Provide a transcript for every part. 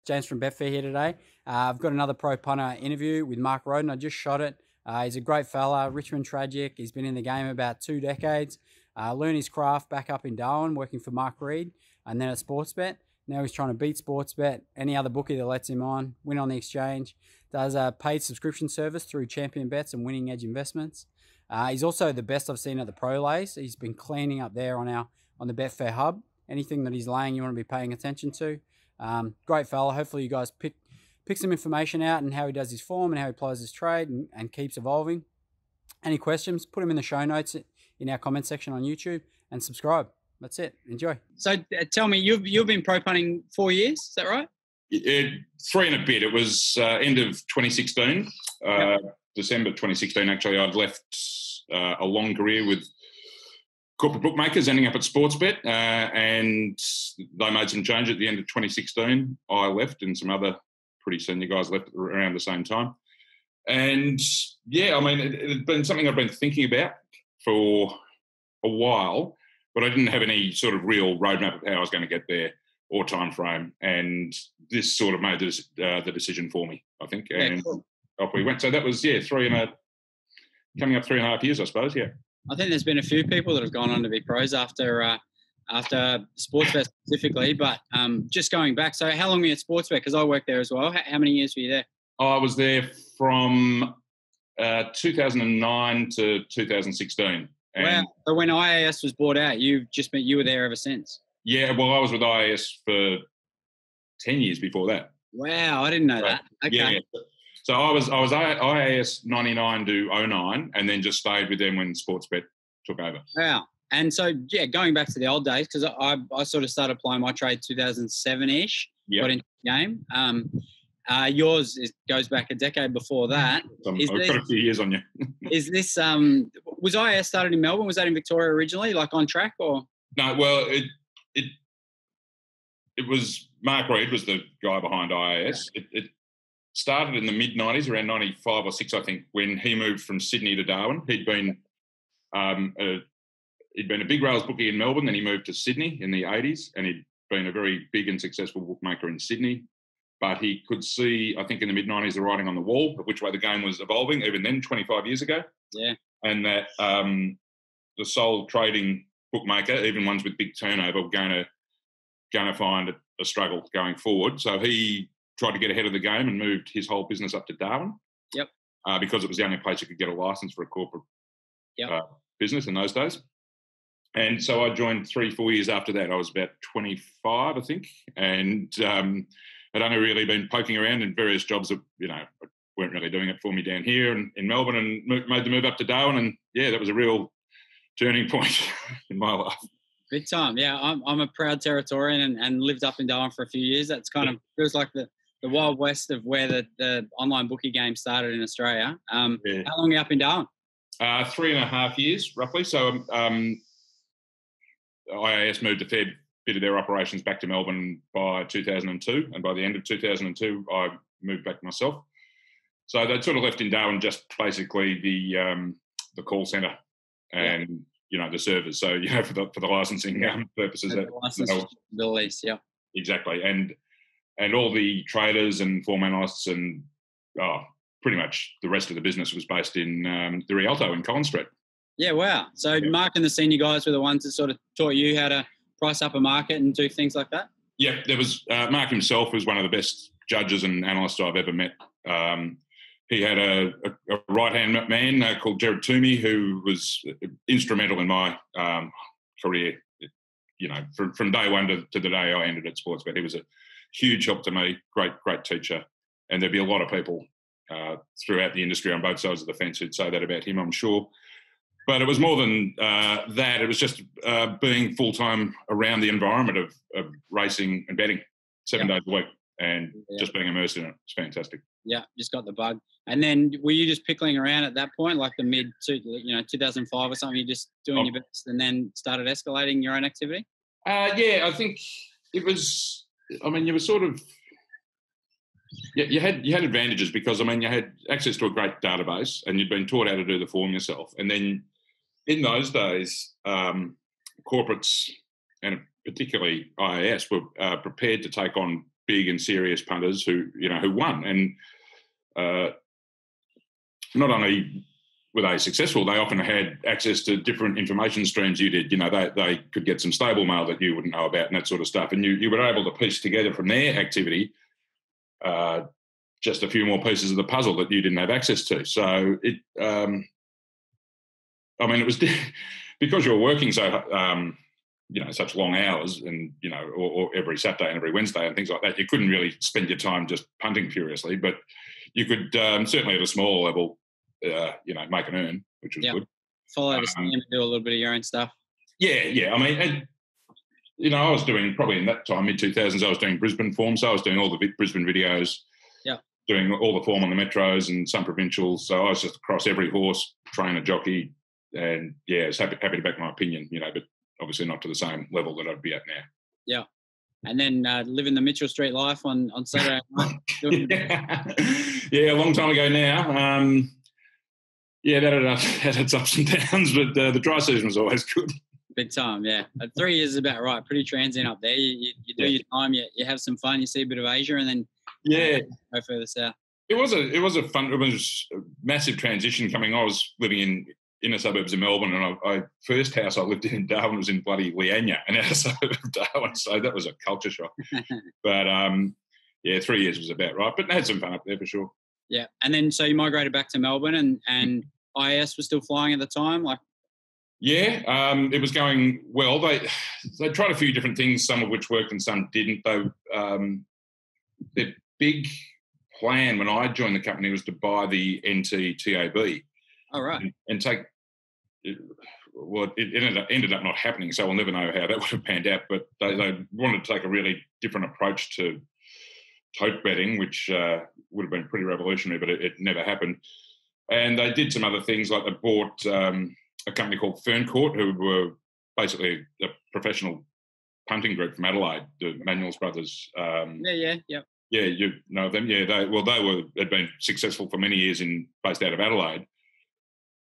James from Betfair here today. I've got another pro punter interview with Mark Rhoden. I just shot it. He's a great fella, Richmond tragic. He's been in the game about 2 decades. Learned his craft back up in Darwin, working for Mark Rhoden, and then at Sportsbet. Now he's trying to beat Sportsbet, any other bookie that lets him on, win on the exchange. Does a paid subscription service through Champion Bets and Winning Edge Investments. He's also the best I've seen at the Pro Lays. He's been cleaning up there on the Betfair hub. Anything that he's laying, you want to be paying attention to. Great fella. Hopefully you guys pick some information out and how he does his form and how he applies his trade and keeps evolving. Any questions, put them in the show notes in our comment section on YouTube and subscribe. That's it. Enjoy. So tell me, you've been pro punting 4 years, is that right? 3 and a bit. It was end of 2016, December 2016 actually. I'd left a long career with corporate bookmakers, ending up at Sportsbet, and they made some change at the end of 2016. I left and some other pretty senior guys left around the same time. And, yeah, I mean, it had been something I'd been thinking about for a while, but I didn't have any sort of real roadmap of how I was going to get there or time frame. And this sort of made the decision for me, I think. And off we went. So that was, coming up 3.5 years, I suppose, yeah. I think there's been a few people that have gone on to be pros after Sportsbet specifically, but just going back, so how long were you at Sportsbet? Because I worked there as well. How many years were you there? I was there from 2009 to 2016. Wow. So when IAS was bought out, you were there ever since? Yeah, well, I was with IAS for 10 years before that. Wow, I didn't know that. Okay. Yeah. So I was IAS 99 to 09 and then just stayed with them when Sportsbet took over. Wow. And so, yeah, going back to the old days, because I sort of started applying my trade 2007-ish, got into the game. Yours goes back a decade before that. I've got a few years on you. Is this, was IAS started in Melbourne? Was that in Victoria originally, like on track or? No, well, it was, Mark Rhoden was the guy behind IAS. It started in the mid-90s, around 95 or 6, I think, when he moved from Sydney to Darwin. He'd been a big rails bookie in Melbourne, then he moved to Sydney in the 80s, and he'd been a very big and successful bookmaker in Sydney. But he could see, I think in the mid-90s, the writing on the wall of which way the game was evolving, even then, 25 years ago. Yeah. And that the sole trading bookmaker, even ones with big turnover, were going to find a struggle going forward. So he tried to get ahead of the game and moved his whole business up to Darwin. Yep. Because it was the only place you could get a license for a corporate business in those days. And so I joined 3-4 years after that. I was about 25, I think, and I'd only really been poking around in various jobs that, weren't really doing it for me down here in Melbourne, and made the move up to Darwin. And, yeah, that was a real turning point in my life. Big time, yeah. I'm a proud Territorian and lived up in Darwin for a few years. That's kind of feels like the Wild West of where the online bookie game started in Australia. How long are you up in Darwin? 3.5 years, roughly. So IAS moved a fair bit of their operations back to Melbourne by 2002, and by the end of 2002, I moved back myself. So they'd sort of left in Darwin just basically the call centre and the servers. So for the licensing purposes, the lease, yeah, exactly, and all the traders and form analysts and pretty much the rest of the business was based in the Rialto in Collins Street. Yeah, wow. So Mark and the senior guys were the ones that sort of taught you how to price up a market and do things like that? Yeah, there was Mark himself was one of the best judges and analysts I've ever met. He had a right-hand man called Gerard Toomey who was instrumental in my career, from day one to the day I ended at Sportsbet. He was a huge help to me, great teacher. And there'd be a lot of people throughout the industry on both sides of the fence who'd say that about him, I'm sure. But it was more than that. It was just being full-time around the environment of racing and betting 7 days a week and just being immersed in it. It's fantastic. Yeah, just got the bug. And then were you just pickling around at that point, like the mid, 2005 or something, you're just doing your best and then started escalating your own activity? I think it was, you were sort of, you had advantages because, you had access to a great database and you'd been taught how to do the form yourself. And then in those days, corporates and particularly IAS were prepared to take on big and serious punters who won. And not only were they successful, they often had access to different information streams you did. They could get some stable mail that you wouldn't know about and that sort of stuff. And you were able to piece together from their activity just a few more pieces of the puzzle that you didn't have access to. So it was because you were working so, such long hours and, or every Saturday and every Wednesday and things like that, you couldn't really spend your time just punting furiously, but you could certainly at a small level, make an earn, which was good. Follow the scheme and do a little bit of your own stuff. Yeah. I mean, I was doing probably in that time, mid-2000s, I was doing Brisbane form, so I was doing all the Brisbane videos, doing all the form on the metros and some provincials. So I was just across every horse, trainer, jockey, and I was happy to back my opinion, but obviously not to the same level that I'd be at now. Yeah. And then living the Mitchell Street life on Saturday night. Yeah, a long time ago now. That had its ups and downs, but the dry season was always good. Big time, yeah. 3 years is about right. Pretty transient up there. You do your time, you have some fun, you see a bit of Asia, and then go further south. It was a massive transition coming. I was living in inner suburbs of Melbourne, and first house I lived in Darwin was in bloody Leanya, an outer suburb of Darwin. So that was a culture shock. But 3 years was about right. But I had some fun up there for sure. Yeah, and then so you migrated back to Melbourne, and IAS was still flying at the time, like. Yeah, it was going well. They tried a few different things, some of which worked and some didn't. Their big plan when I joined the company was to buy the NT-TAB. Oh, right. And take well, it ended up not happening, so we'll never know how that would have panned out. But they wanted to take a really different approach to tote betting, which would have been pretty revolutionary, but it never happened. And they did some other things, like they bought a company called Ferncourt, who were basically a professional punting group from Adelaide, the Manuels brothers. Yeah, you know them. Yeah, they had been successful for many years based out of Adelaide.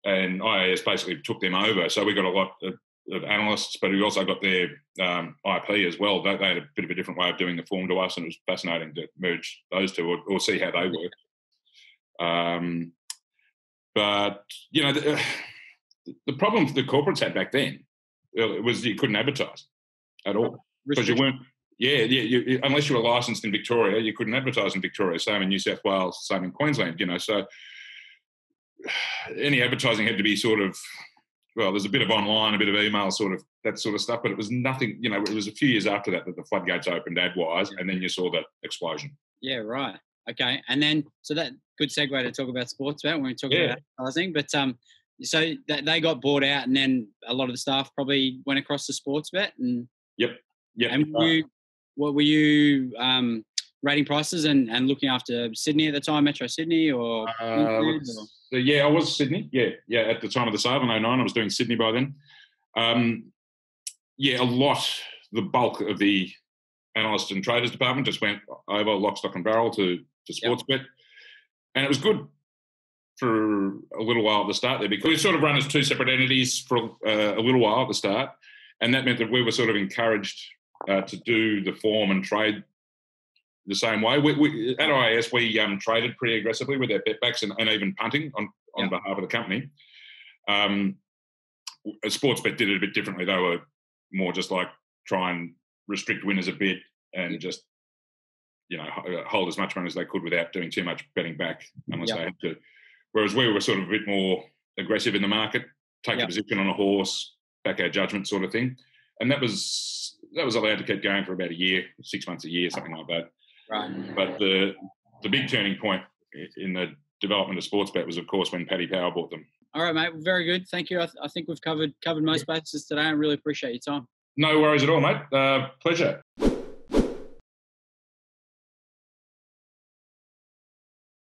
And IAS basically took them over. So we got a lot of analysts, but we also got their IP as well. They had a bit of a different way of doing the form to us, and it was fascinating to merge those two or see how they work. But, you know, the problem the corporates had back then was you couldn't advertise at all. Because you weren't, unless you were licensed in Victoria, you couldn't advertise in Victoria. Same in New South Wales, same in Queensland, you know. So any advertising had to be sort of, well, there's a bit of online, a bit of email, sort of that sort of stuff, but it was nothing, you know, it was a few years after that the floodgates opened ad-wise, and then you saw that explosion. Yeah, right. Okay. And then, so that good segue to talk about Sportsbet when we talk about advertising, but so they got bought out, and then a lot of the staff probably went across to Sportsbet. And Yep. And were you rating prices and looking after Sydney at the time, Metro Sydney, or? I was Sydney. Yeah. At the time of the sale in 2009, I was doing Sydney by then. The bulk of the analyst and traders department just went over lock, stock and barrel to Sportsbet. And it was good for a little while at the start there, because we sort of run as two separate entities for a little while at the start. And that meant that we were sort of encouraged to do the form and trade the same way. We at IAS, we traded pretty aggressively with our betbacks and even punting on behalf of the company. Sportsbet did it a bit differently. They were more just like try and restrict winners a bit and just, you know, hold as much money as they could without doing too much betting back unless they had to. Whereas we were sort of a bit more aggressive in the market, take a position on a horse, back our judgment sort of thing. And that was allowed to keep going for about a year, 6 months, a year, something like that. Right. But the big turning point in the development of Sportsbet was, of course, when Paddy Power bought them. All right, mate. Very good. Thank you. I think we've covered most bases today. I really appreciate your time. No worries at all, mate. Pleasure.